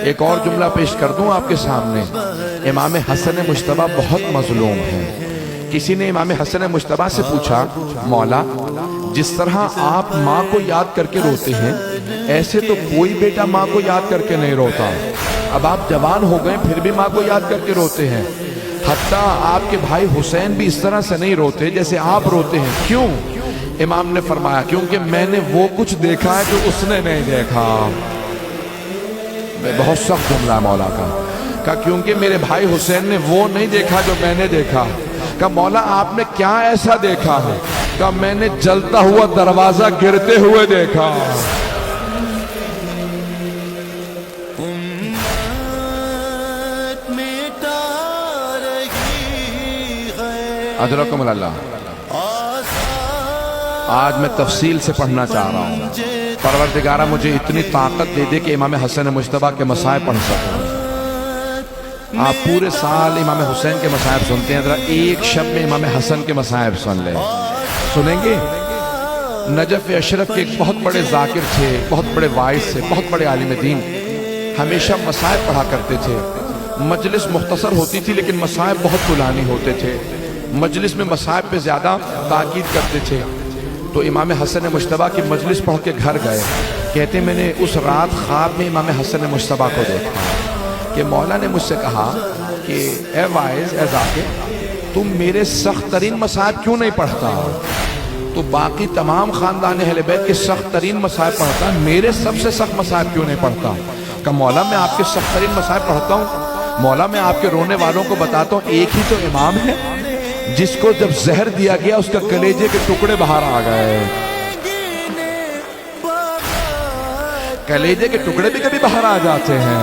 ایک اور جملہ پیش کر دوں آپ کے سامنے. امام حسن مجتبیٰ بہت مظلوم ہیں. کسی نے امام حسن مجتبیٰ سے پوچھا مولا جس طرح آپ ماں کو یاد کر کے روتے ہیں ایسے تو کوئی بیٹا ماں کو یاد کر کے نہیں روتا. اب آپ جوان ہو گئے پھر بھی ماں کو یاد کر کے روتے ہیں. حتیٰ آپ کے بھائی حسین بھی اس طرح سے نہیں روتے جیسے آپ روتے ہیں. کیوں؟ امام نے فرمایا کیونکہ میں نے وہ کچھ دیکھا ہے جو اس نے نہیں دیکھا. بہت سخت جملہ ہے مولا کا. کہا کیونکہ میرے بھائی حسین نے وہ نہیں دیکھا جو میں نے دیکھا. کہا مولا آپ نے کیا ایسا دیکھا ہے؟ کہا میں نے جلتا ہوا دروازہ گرتے ہوئے دیکھا. اجرکم اللہ. آج میں تفصیل سے پڑھنا چاہ رہا ہوں. پروردگارہ مجھے اتنی طاقت دے دے کہ امام حسن مجتبیٰ کے مصائب پڑھ سکوں. آپ پورے سال امام حسین کے مصائب سنتے ہیں, ذرا ایک شب میں امام حسن کے مصائب سن لیں. سنیں گے؟ نجف اشرف کے ایک بہت بڑے ذاکر تھے, بہت بڑے واعظ تھے, بہت بڑے عالم دین. ہمیشہ مصائب پڑھا کرتے تھے. مجلس مختصر ہوتی تھی لیکن مصائب بہت طولانی ہوتے تھے. مجلس میں مصائب پہ زیادہ تاکید کرتے تھے. تو امام حسن مجتبیٰ کی مجلس پڑھ کے گھر گئے. کہتے میں نے اس رات خواب میں امام حسن مجتبیٰ کو دیکھا کہ مولا نے مجھ سے کہا کہ اے واعظ, اے ذاکر, تم میرے سخت ترین مصائب کیوں نہیں پڑھتا؟ تو باقی تمام خاندان اہل بیت کے سخت ترین مصائب پڑھتا, میرے سب سے سخت مصائب کیوں نہیں پڑھتا؟ کہ مولا میں آپ کے سخت ترین مصائب پڑھتا ہوں. مولا میں آپ کے رونے والوں کو بتاتا ہوں ایک ہی تو امام ہے جس کو جب زہر دیا گیا اس کا کلیجے کے ٹکڑے باہر آ گئے. کلیجے کے ٹکڑے بھی کبھی باہر آ جاتے ہیں.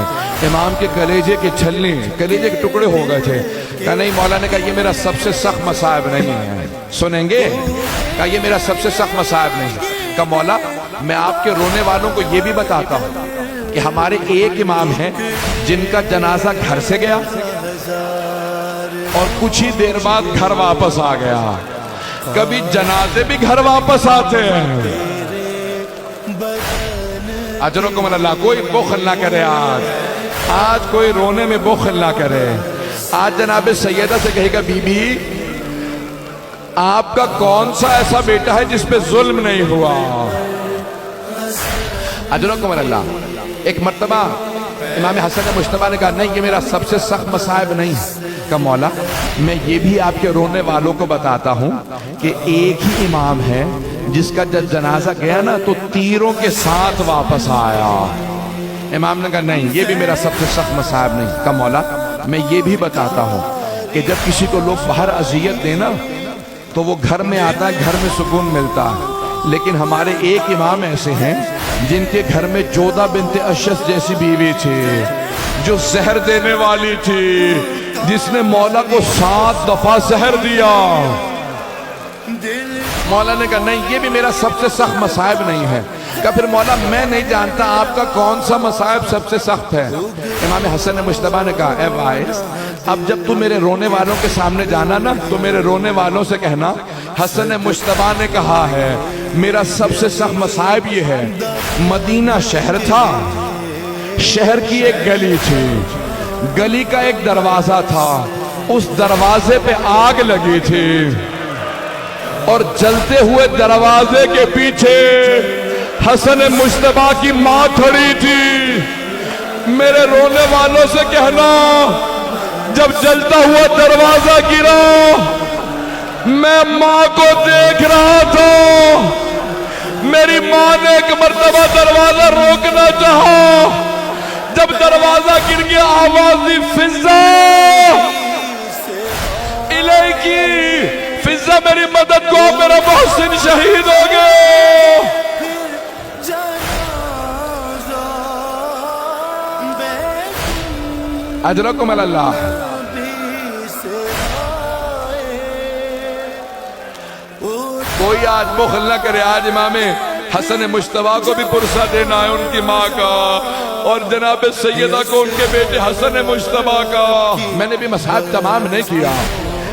امام کے کلیجے کے چھلنے, کلیجے کے ٹکڑے ہو گئے تھے. کہا نہیں, مولا نے کہا یہ میرا سب سے سخت مصائب نہیں ہے. سنیں گے؟ کہا یہ میرا سب سے سخت مصائب نہیں. کہا مولا میں آپ کے رونے والوں کو یہ بھی بتاتا ہوں کہ ہمارے ایک امام ہیں جن کا جنازہ گھر سے گیا اور کچھ ہی دیر بعد گھر واپس آ گیا. کبھی جنازے بھی گھر واپس آتے ہیں. اجرکم اللہ. کوئی بخل نہ کرے, آج کوئی رونے میں بخل نہ کرے. آج جناب سیدہ سے کہے گا بی بی آپ کا کون سا ایسا بیٹا ہے جس پہ ظلم نہیں ہوا؟ اجرکم اللہ. ایک مرتبہ امام حسن مجتبیٰ نے کہا نہیں یہ میرا سب سے سخت مصائب نہیں ہے. کہ مولا میں یہ بھی آپ کے رونے والوں کو بتاتا ہوں کہ ایک ہی امام ہے جس کا جب جنازہ گیا نا تو تیروں کے ساتھ واپس آیا. امام نے کہا نہیں یہ بھی میرا سب سے سخت مصائب نہیں. کہ مولا میں یہ بھی بتاتا ہوں کہ جب کسی کو لوگ باہر اذیت دینا تو وہ گھر میں آتا ہے, گھر میں سکون ملتا ہے. لیکن ہمارے ایک امام ایسے ہیں جن کے گھر میں جودہ بنت اشس جیسی بیوی تھی جو زہر دینے والی تھی, جس نے مولا کو 7 دفعہ زہر دیا. مولا نے کہا نہیں یہ بھی میرا سب سے سخت مصائب نہیں ہے. کہا پھر مولا میں نہیں جانتا آپ کا کون سا مصائب سب سے سخت ہے. امام حسن مجتبیٰ نے کہا اے واعظ اب جب تو میرے رونے والوں کے سامنے جانا نا تو میرے رونے والوں سے کہنا حسن مجتبیٰ نے کہا ہے میرا سب سے سخت مصائب یہ ہے, مدینہ شہر تھا, شہر کی ایک گلی تھی, گلی کا ایک دروازہ تھا, اس دروازے پہ آگ لگی تھی اور جلتے ہوئے دروازے کے پیچھے حسن مجتبیٰ کی ماں کھڑی تھی. میرے رونے والوں سے کہنا جب جلتا ہوا دروازہ گرا میں ماں کو دیکھ رہا تھا. میری ماں نے ایک مرتبہ دروازہ روکنا چاہا, جب دروازہ گر گیا آواز دی فضا الیکی, فضا میری مدد کو, میرا محسن شہید ہو گیا. اجرکم اللہ. کوئی آج بخل نہ کرے. آج امام حسن مجتبیٰ کو بھی پرسہ دینا ہے ان کی ماں کا, اور جناب سیدہ کو ان کے بیٹے حسن مجتبیٰ کا. میں نے بھی مصائب تمام نہیں کیا,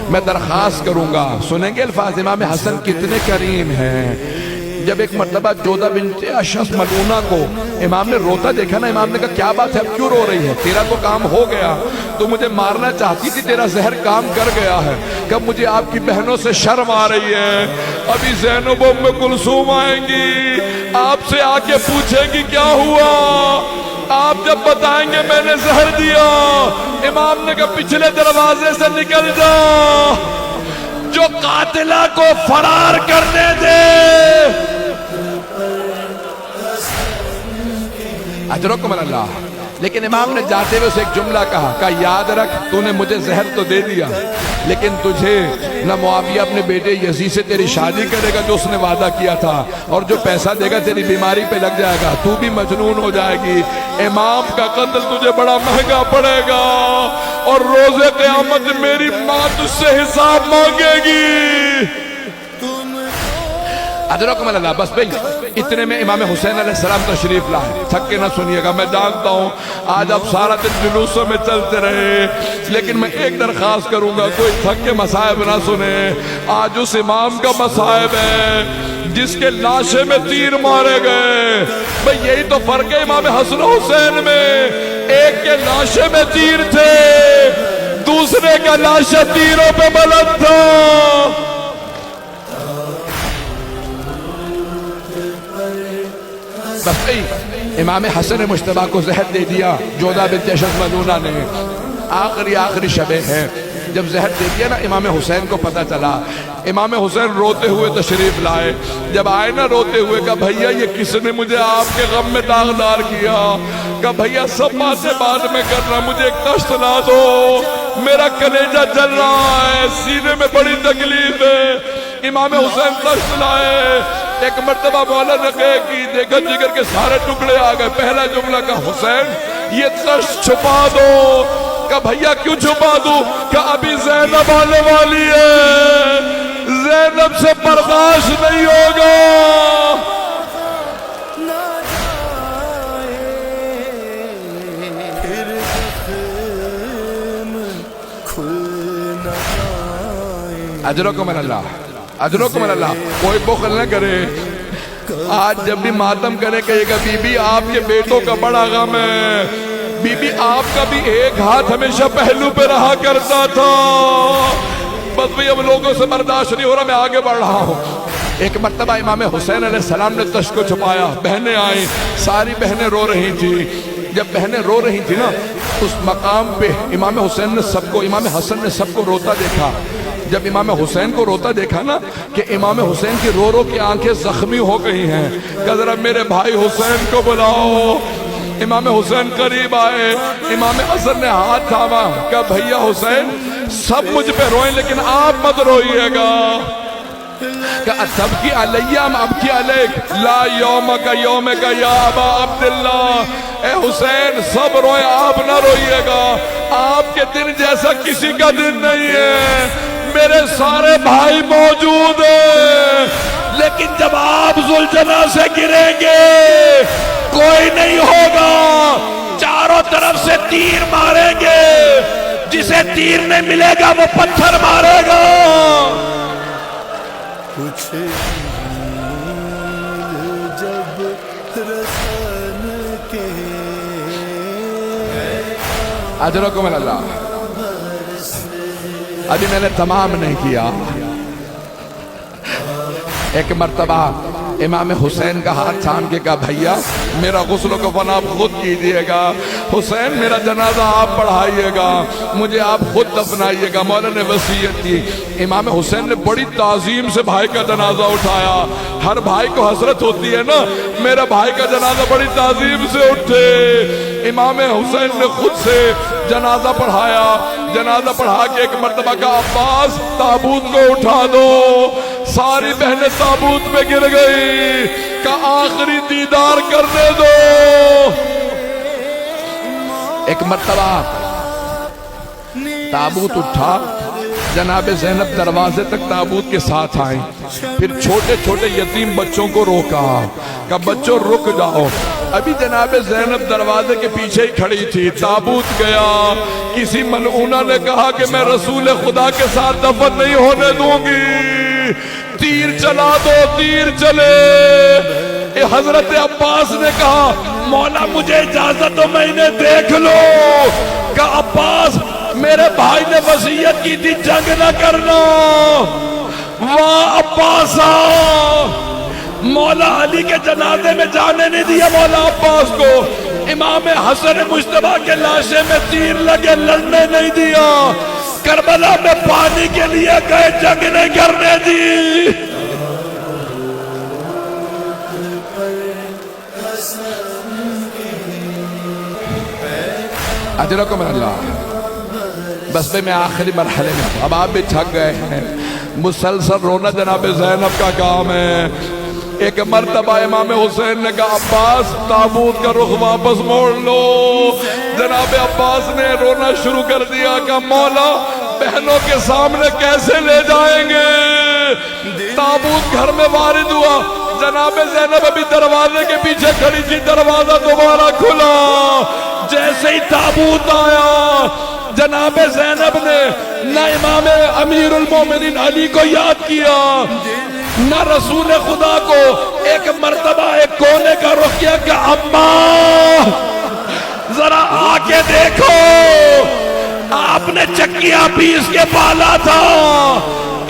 میں درخواست کروں گا. سنیں گے الفاظ امام حسن کتنے کریم ہیں. جب ایک مرتبہ جودہ بنت اشعث ملعونہ کو امام نے روتا دیکھا نا، امام نے کہا کیا بات ہے، اب کیوں رو رہی ہے؟ تیرا تو کام ہو گیا، تو مجھے مارنا چاہتی تھی، تیرا زہر کام کر گیا ہے۔ کب مجھے آپ کی بہنوں سے شرم آ رہی ہے، ابھی زینب ام کلثوم آئیں گی، آپ سے آ کے پوچھیں گی کیا ہوا، آپ جب بتائیں گے میں نے زہر دیا۔ امام نے کہا پچھلے دروازے سے نکل جا، جو قاتلہ کو فرار کرنے دے۔ اجرکم اللہ۔ لیکن امام نے جاتے ہوئے اسے ایک جملہ کہا یاد رکھ تو نے مجھے زہر تو دے دیا، لیکن تجھے نہ معاویہ اپنے بیٹے یزید سے تیری شادی کرے گا جو اس نے وعدہ کیا تھا، اور جو پیسہ دے گا تیری بیماری پہ لگ جائے گا، تو بھی مجنون ہو جائے گی، امام کا قتل تجھے بڑا مہنگا پڑے گا، اور روز قیامت میری ماں تجھ سے حساب مانگے گی۔ ادرکم اللہ۔ بس بھئی اتنے میں امام حسین علیہ السلام تشریف لائے۔ تھک کے نہ سنیے گا، میں جانتا ہوں آج آپ سارا دن جلوسوں میں چلتے رہے، لیکن میں ایک درخواست کروں گا کوئی تھک کے مصائب نہ سنے۔ آج اس امام کا مصائب ہے جس کے لاشے میں تیر مارے گئے۔ بھئی یہی تو فرق ہے امام حسن و حسین میں، ایک کے لاشے میں تیر تھے، دوسرے کا لاشہ تیروں پہ بلند تھا۔ بس امام حسن مجتبیٰ کو زہر دے دیا جودہ بنت اشعث ملعونہ نے۔ آخری شب ہے جب زہر دے دیا نا، امام حسین کو پتہ چلا، امام حسین روتے ہوئے تشریف لائے۔ جب آئے نا روتے ہوئے، کہا بھیا یہ کس نے مجھے آپ کے غم میں داغدار کیا؟ کہا بھیا سب باتیں بعد میں کرنا، مجھے ایک کشت لا دو، میرا کلیجہ جل رہا ہے، سینے میں بڑی تکلیف ہے۔ امام حسین کشت لائے، ایک مرتبہ مولا نے کی دیکھا جگر کے سارے ٹکڑے آ گئے۔ پہلا جملہ کہا حسین یہ کشت چھپا دو۔ کہا بھیا کیوں چھپا دوں؟ کہا ابھی زینب آنے والی ہے، زینب سے برداشت نہیں ہوگا۔ اجرکم اللہ، اجرکم اللہ۔ کوئی بخل نہ کرے، آج جب بھی ماتم کرے کہے گا بی بی آپ کے بیٹوں کا بڑا غم ہے، بی بی آپ کا بھی ایک ہاتھ ہمیشہ پہلو پہ رہا کرتا تھا۔ بس بھی اب لوگوں سے برداشت نہیں ہو رہا، میں آگے بڑھ رہا ہوں۔ ایک مرتبہ امام حسین علیہ السلام نے تشت کو چھپایا، بہنیں آئیں، ساری بہنیں رو رہی تھی۔ جب بہنیں رو رہی تھی نا، اس مقام پہ امام حسین نے امام حسن نے سب کو روتا دیکھا۔ جب امام حسین کو روتا دیکھا نا کہ امام حسین کی رو رو کی آنکھیں زخمی ہو گئی ہیں، کہ ذرا میرے بھائی حسین کو بلاؤ۔ امام حسین قریب آئے، امام حسن نے ہاتھ تھاما، کہا بھیا حسین سب مجھ پہ روئیں لیکن آپ مت روئیے گا۔ کہ تبکی علیہ ابکی علیک لا یومک یومک یا ابا عبداللہ۔ اے حسین سب روئے آپ نہ روئیے گا، آپ کے دن جیسا کسی کا دن نہیں ہے، میرے سارے بھائی موجود ہیں، لیکن جب آپ ذوالجناح سے گریں گے کوئی نہیں ہوگا، چاروں طرف سے تیر ماریں گے، جسے تیر نہیں ملے گا وہ پتھر مارے گا۔ کچھ جب رسن کے اجرکم اللہ۔ ابھی میں نے تمام نہیں کیا۔ ایک مرتبہ امام حسین کا ہاتھ تھام کے کہا بھیا میرا غسل و کفن آپ خود کیجئے گا، حسین میرا جنازہ آپ پڑھائیے گا، مجھے آپ خود دفنائیے گا۔ مولا نے وصیت کی۔ امام حسین نے بڑی تعظیم سے بھائی کا جنازہ اٹھایا۔ ہر بھائی کو حسرت ہوتی ہے نا، میرا بھائی کا جنازہ بڑی تعظیم سے اٹھے۔ امام حسین نے خود سے جنازہ پڑھایا۔ جنازہ پڑھا کے ایک مرتبہ کا عباس تابوت کو اٹھا دو، ساری بہنیں تابوت میں گر گئی، کا آخری دیدار کرنے دو۔ ایک مرتبہ تابوت اٹھا، جناب زینب دروازے تک تابوت کے ساتھ آئیں، پھر چھوٹے چھوٹے یتیم بچوں کو روکا، کہ بچوں رک جاؤ۔ ابھی جناب زینب دروازے کے پیچھے ہی کھڑی تھی، تابوت گیا، کسی ملعونہ نے کہا کہ میں رسول خدا کے ساتھ دفن نہیں ہونے دوں گی۔ تیر چلا دو تیر چلے۔ حضرت عباس نے کہا مولا مجھے اجازت دو میں انہیں دیکھ لو۔ کہا عباس میرے بھائی نے وصیت کی تھی جنگ نہ کرنا۔ واہ عباسا، مولا علی کے جنازے میں جانے نہیں دیا مولا عباس کو، امام حسن مجتبیٰ کے لاشے میں تیر لگے لڑنے نہیں دیا، کربلا میں پانی کے لیے گئے جنگ نہیں کرنے دی۔ اجرکم اللہ۔ بس میں آخری مرحلے میں ہوں، اب آپ بھی تھک گئے ہیں، مسلسل رونا جناب زینب کا کام ہے۔ ایک مرتبہ امام حسین نے کہا عباس تابوت کا رخ واپس موڑ لو۔ جناب عباس نے رونا شروع کر دیا کہ مولا بہنوں کے سامنے کیسے لے جائیں گے۔ تابوت گھر میں وارد ہوا، جناب زینب ابھی دروازے کے پیچھے کھڑی تھی، دروازہ دوبارہ کھلا۔ جیسے ہی تابوت آیا جناب زینب نے نہ امام امیر المومنین علی کو یاد کیا نہ رسول خدا کو، ایک مرتبہ ایک کونے کا رخ کیا کہ اماں ذرا آ کے دیکھو، آپ نے چکیاں پیس کے پالا تھا،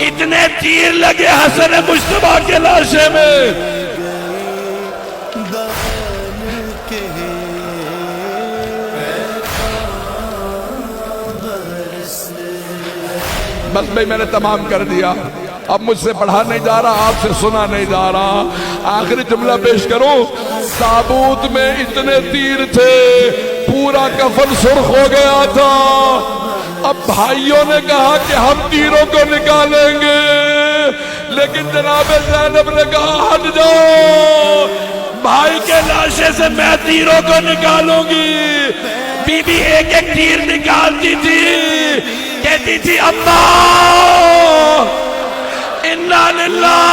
اتنے تیر لگے حسن مجتبیٰ کے لاشے میں۔ بس بھئی میں نے تمام کر دیا، اب مجھ سے پڑھا نہیں جا رہا، آپ سے سنا نہیں جا رہا۔ آخری جملہ پیش کروں، تابوت میں اتنے تیر تھے پورا کفن سرخ ہو گیا تھا۔ اب بھائیوں نے کہا کہ ہم تیروں کو نکالیں گے، لیکن جناب زینب نے کہا ہٹ جاؤ، بھائی کے لاشے سے میں تیروں کو نکالوں گی۔ بی بی ایک ایک تیر نکالتی تھی، کہتی تھی اماں انا للہ